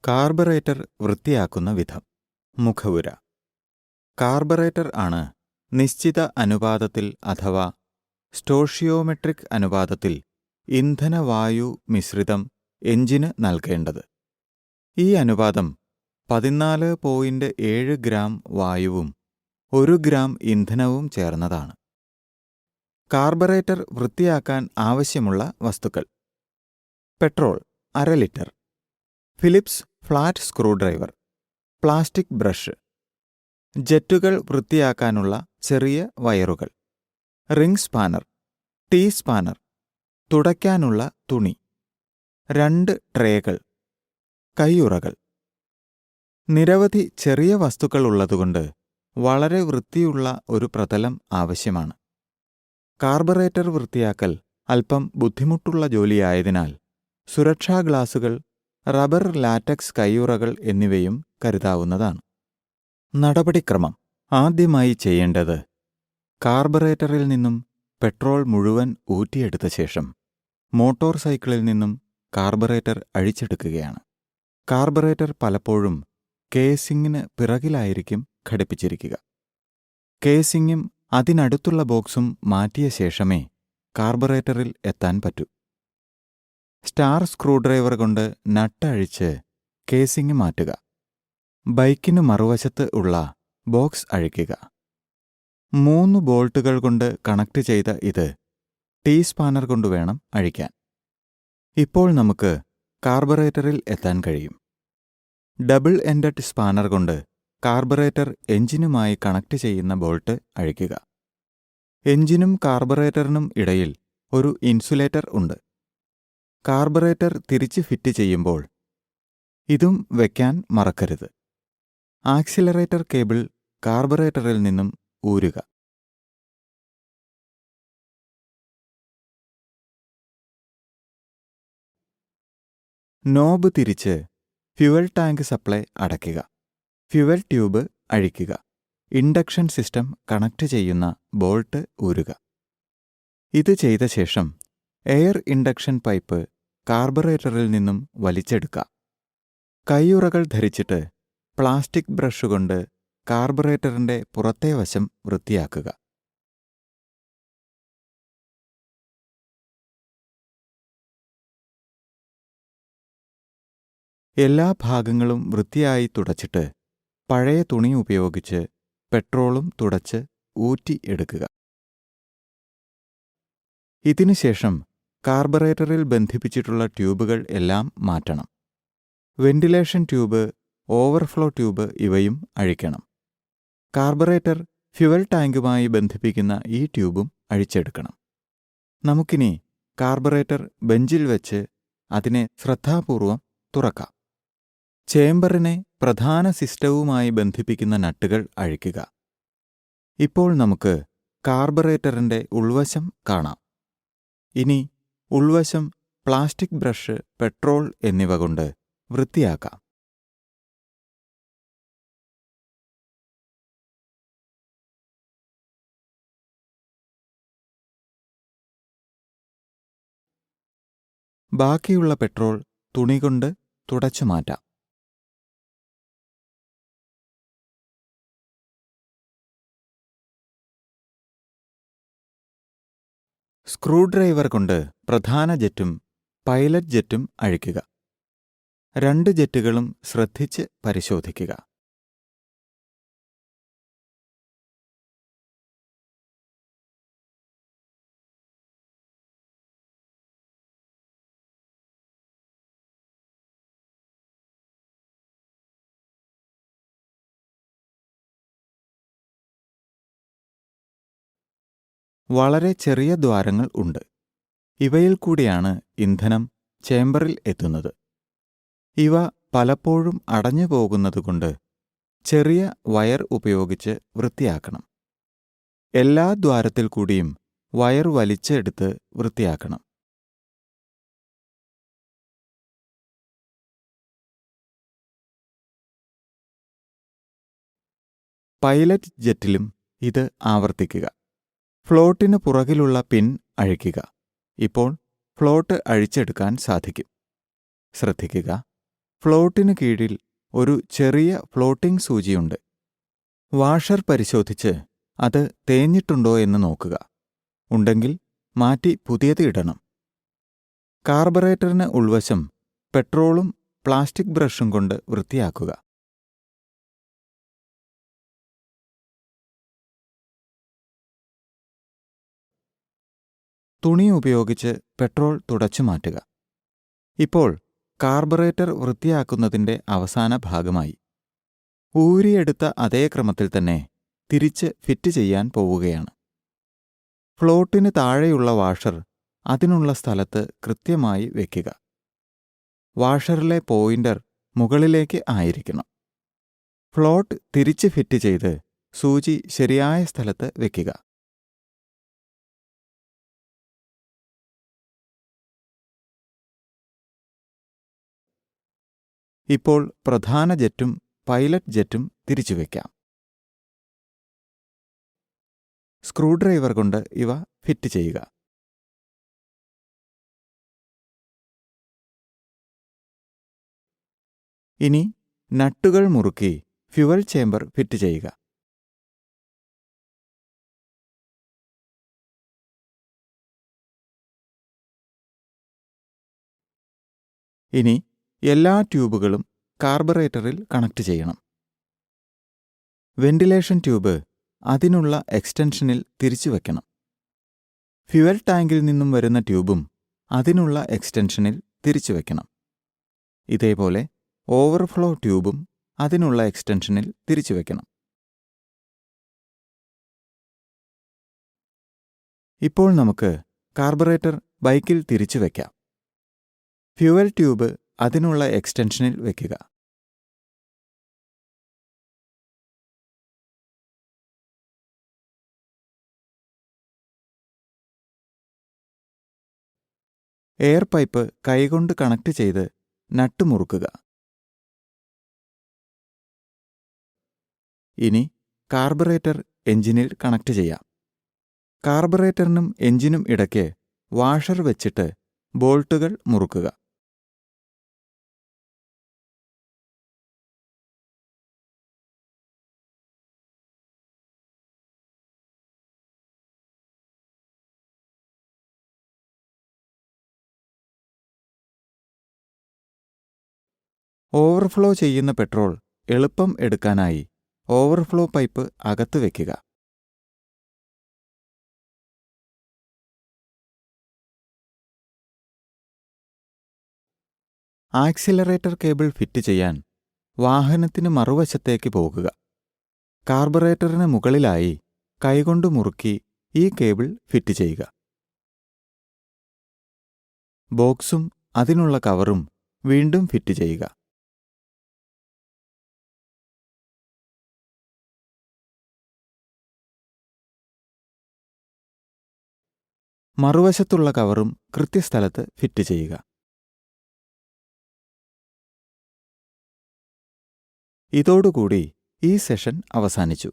Carburettor വൃത്തിയാക്കുന്ന വിധം. മുഖവുര. Carburettor ആണ് നിശ്ചിത അനുപാതത്തിൽ അഥവാ സ്റ്റോഷിയോമെട്രിക് അനുപാതത്തിൽ ഇന്ധനവായു മിശ്രിതം എഞ്ചിന് നൽകേണ്ടത്. ഈ അനുപാതം 14.7 ഗ്രാം വായുവും 1 ഗ്രാം ഇന്ധനവും ചേർന്നതാണ്. കാർബറേറ്റർ വൃത്തിയാക്കാൻ ആവശ്യമുള്ള വസ്തുക്കൾ: petrol 1/2 litre, Philips flat screwdriver, plastic brush, ജെറ്റുകൾ വൃത്തിയാക്കാനുള്ള ചെറിയ വയറുകൾ, റിംഗ് സ്പാനർ, ടീ സ്പാനർ, തുടയ്ക്കാനുള്ള തുണി, 2 ട്രേകൾ, കൈയുറകൾ. നിരവധി ചെറിയ വസ്തുക്കൾ ഉള്ളതുകൊണ്ട് വളരെ വൃത്തിയുള്ള ഒരു പ്രതലം ആവശ്യമാണ്. കാർബറേറ്റർ വൃത്തിയാക്കൽ അല്പം ബുദ്ധിമുട്ടുള്ള ജോലിയായതിനാൽ സുരക്ഷാ ഗ്ലാസുകൾ, റബ്ബർ ലാറ്റക്സ് കൈയുറകൾ എന്നിവയും കരുതാവുന്നതാണ്. നടപടിക്രമം: ആദ്യമായി ചെയ്യേണ്ടത് കാർബറേറ്ററിൽ നിന്നും പെട്രോൾ മുഴുവൻ ഊറ്റിയെടുത്ത ശേഷം മോട്ടോർ സൈക്കിളിൽ നിന്നും കാർബറേറ്റർ അഴിച്ചെടുക്കുകയാണ്. കാർബറേറ്റർ പലപ്പോഴും കേസിങ്ങിന് പിറകിലായിരിക്കും ഘടിപ്പിച്ചിരിക്കുക. കേസിങ്ങും അതിനടുത്തുള്ള ബോക്സും മാറ്റിയ ശേഷമേ കാർബറേറ്ററിൽ എത്താൻ പറ്റൂ. സ്റ്റാർ സ്ക്രൂഡ്രൈവർ കൊണ്ട് നട്ട് അഴിച്ച് കേസിങ് മാറ്റുക. ബൈക്കിന് മറുവശത്ത് ഉള്ള ബോക്സ് അഴിക്കുക. 3 ബോൾട്ടുകൾ കൊണ്ട് കണക്ട് ചെയ്ത ഇത് ടീ സ്പാനർ കൊണ്ടുവേണം അഴിക്കാൻ. ഇപ്പോൾ നമുക്ക് കാർബറേറ്ററിൽ എത്താൻ കഴിയും. ഡബിൾ എൻഡഡ് സ്പാനർ കൊണ്ട് കാർബറേറ്റർ എഞ്ചിനുമായി കണക്ട് ചെയ്യുന്ന ബോൾട്ട് അഴിക്കുക. എഞ്ചിനും കാർബറേറ്ററിനും ഇടയിൽ ഒരു ഇൻസുലേറ്റർ ഉണ്ട്. കാർബറേറ്റർ തിരിച്ച് ഫിറ്റ് ചെയ്യുമ്പോൾ ഇതും വയ്ക്കാൻ മറക്കരുത്. ആക്സിലറേറ്റർ കേബിൾ കാർബറേറ്ററിൽ നിന്നും ഊരുക. നോബ് തിരിച്ച് ഫ്യുവൽ ടാങ്ക് സപ്ലൈ അടയ്ക്കുക. ഫ്യുവൽ ട്യൂബ് അഴിക്കുക. ഇൻഡക്ഷൻ സിസ്റ്റം കണക്ട് ചെയ്യുന്ന ബോൾട്ട് ഊരുക. ഇത് ചെയ്ത ശേഷം എയർ ഇൻഡക്ഷൻ പൈപ്പ് കാർബറേറ്ററിൽ നിന്നും വലിച്ചെടുക്കുക. കൈയുറകൾ ധരിച്ചിട്ട് പ്ലാസ്റ്റിക് ബ്രഷ് കൊണ്ട് കാർബറേറ്ററിന്റെ പുറത്തേ വശം വൃത്തിയാക്കുക. എല്ലാ ഭാഗങ്ങളും വൃത്തിയായി തുടച്ചിട്ട് പഴയ തുണി ഉപയോഗിച്ച് പെട്രോളും തുടച്ച് ഊറ്റി എടുക്കുക. ഇതിനുശേഷം കാർബറേറ്ററിൽ ബന്ധിപ്പിച്ചിട്ടുള്ള ട്യൂബുകൾ എല്ലാം മാറ്റണം. വെന്റിലേഷൻ ട്യൂബ്, ഓവർഫ്ലോ ട്യൂബ് ഇവയും അഴിക്കണം. കാർബറേറ്റർ ഫ്യുവൽ ടാങ്കുമായി ബന്ധിപ്പിക്കുന്ന ഈ ട്യൂബും അഴിച്ചെടുക്കണം. നമുക്കിനി കാർബറേറ്റർ ബെഞ്ചിൽ വെച്ച് അതിനെ ശ്രദ്ധാപൂർവം തുറക്കാം. ചേംബറിനെ പ്രധാന സിസ്റ്റവുമായി ബന്ധിപ്പിക്കുന്ന നട്ടുകൾ അഴിക്കുക. ഇപ്പോൾ നമുക്ക് കാർബറേറ്ററിന്റെ ഉൾവശം കാണാം. ഇനി ഉൾവശം പ്ലാസ്റ്റിക് ബ്രഷ്, പെട്രോൾ എന്നിവ കൊണ്ട് വൃത്തിയാക്കാം. ബാക്കിയുള്ള പെട്രോൾ തുണി കൊണ്ട് തുടച്ചു മാറ്റാം. സ്ക്രൂഡ്രൈവർ കൊണ്ട് പ്രധാന ജെറ്റും പൈലറ്റ് ജെറ്റും അഴിക്കുക. 2 ജെറ്റുകളും ശ്രദ്ധിച്ച് പരിശോധിക്കുക. വളരെ ചെറിയ ദ്വാരങ്ങൾ ഉണ്ട്. ഇവയിൽ കൂടിയാണ് ഇന്ധനം ചേംബറിൽ എത്തുന്നത്. ഇവ പലപ്പോഴും അടഞ്ഞു പോകുന്നതുകൊണ്ട് ചെറിയ വയർ ഉപയോഗിച്ച് വൃത്തിയാക്കണം. എല്ലാ ദ്വാരത്തിൽ കൂടിയും വയർ വലിച്ചെടുത്ത് വൃത്തിയാക്കണം. പൈലറ്റ് ജെറ്റിലും ഇത് ആവർത്തിക്കുക. ഫ്ലോട്ടിന് പുറകിലുള്ള പിൻ അഴിക്കുക. ഇപ്പോൾ ഫ്ലോട്ട് അഴിച്ചെടുക്കാൻ സാധിക്കും. ശ്രദ്ധിക്കുക, ഫ്ലോട്ടിന് കീഴിൽ ഒരു ചെറിയ ഫ്ലോട്ടിംഗ് സൂചിയുണ്ട്. വാഷർ പരിശോധിച്ച് അത് തേഞ്ഞിട്ടുണ്ടോ എന്ന് നോക്കുക. ഉണ്ടെങ്കിൽ മാറ്റി പുതിയത് ഇടണം. കാർബറേറ്ററിന് ഉൾവശം പെട്രോളും പ്ലാസ്റ്റിക് ബ്രഷും കൊണ്ട് വൃത്തിയാക്കുക. തുണി ഉപയോഗിച്ച് പെട്രോൾ തുടച്ചു മാറ്റുക. ഇപ്പോൾ കാർബറേറ്റർ വൃത്തിയാക്കുന്നതിൻ്റെ അവസാന ഭാഗമായി. ഊരിയെടുത്ത അതേ ക്രമത്തിൽ തന്നെ തിരിച്ച് ഫിറ്റ് ചെയ്യാൻ പോവുകയാണ്. ഫ്ലോട്ടിന് താഴെയുള്ള വാഷർ അതിനുള്ള സ്ഥലത്ത് കൃത്യമായി വയ്ക്കുക. വാഷറിലെ പോയിന്റർ മുകളിലേക്ക് ആയിരിക്കണം. ഫ്ലോട്ട് തിരിച്ച് ഫിറ്റ് ചെയ്ത് സൂചി ശരിയായ സ്ഥലത്ത് വയ്ക്കുക. ഇപ്പോൾ പ്രധാന ജെറ്റും പൈലറ്റ് ജെറ്റും തിരിച്ചു വയ്ക്കാം. സ്ക്രൂ ഡ്രൈവർ കൊണ്ട് ഇവ ഫിറ്റ് ചെയ്യുക. ഇനി നട്ടുകൾ മുറുക്കി ഫ്യുവൽ ചേമ്പർ ഫിറ്റ് ചെയ്യുക. ഇനി എല്ലാ ട്യൂബുകളും കാർബറേറ്ററിൽ കണക്ട് ചെയ്യണം. വെന്റിലേഷൻ ട്യൂബ് അതിനുള്ള എക്സ്റ്റൻഷനിൽ തിരിച്ചു വയ്ക്കണം. ഫ്യുവൽ ടാങ്കിൽ നിന്നും വരുന്ന ട്യൂബും അതിനുള്ള എക്സ്റ്റൻഷനിൽ തിരിച്ചു വയ്ക്കണം. ഇതേപോലെ ഓവർഫ്ലോ ട്യൂബും അതിനുള്ള എക്സ്റ്റൻഷനിൽ തിരിച്ചു വയ്ക്കണം. ഇപ്പോൾ നമുക്ക് കാർബറേറ്റർ ബൈക്കിൽ തിരിച്ചു വയ്ക്കാം. ഫ്യുവൽ ട്യൂബ് അതിനുള്ള എക്സ്റ്റൻഷനിൽ വയ്ക്കുക. എയർ പൈപ്പ് കൈകൊണ്ട് കണക്ട് ചെയ്ത് നട്ട് മുറുക്കുക. ഇനി കാർബറേറ്റർ എഞ്ചിനിൽ കണക്ട് ചെയ്യാം. കാർബറേറ്ററിനും എഞ്ചിനും ഇടയ്ക്ക് വാഷർ വെച്ചിട്ട് ബോൾട്ടുകൾ മുറുക്കുക. ഓവർഫ്ലോ ചെയ്യുന്ന പെട്രോൾ എളുപ്പം എടുക്കാനായി ഓവർഫ്ലോ പൈപ്പ് അകത്ത് വയ്ക്കുക. ആക്സിലറേറ്റർ കേബിൾ ഫിറ്റ് ചെയ്യാൻ വാഹനത്തിന് മറുവശത്തേക്ക് പോകുക. കാർബറേറ്ററിന് മുകളിലായി കൈകൊണ്ട് മുറുക്കി ഈ കേബിൾ ഫിറ്റ് ചെയ്യുക. ബോക്സും അതിനുള്ള കവറും വീണ്ടും ഫിറ്റ് ചെയ്യുക. മറുവശത്തുള്ള കവറും കൃത്യസ്ഥലത്ത് ഫിറ്റ് ചെയ്യുക. ഇതോടുകൂടി ഈ സെഷൻ അവസാനിച്ചു.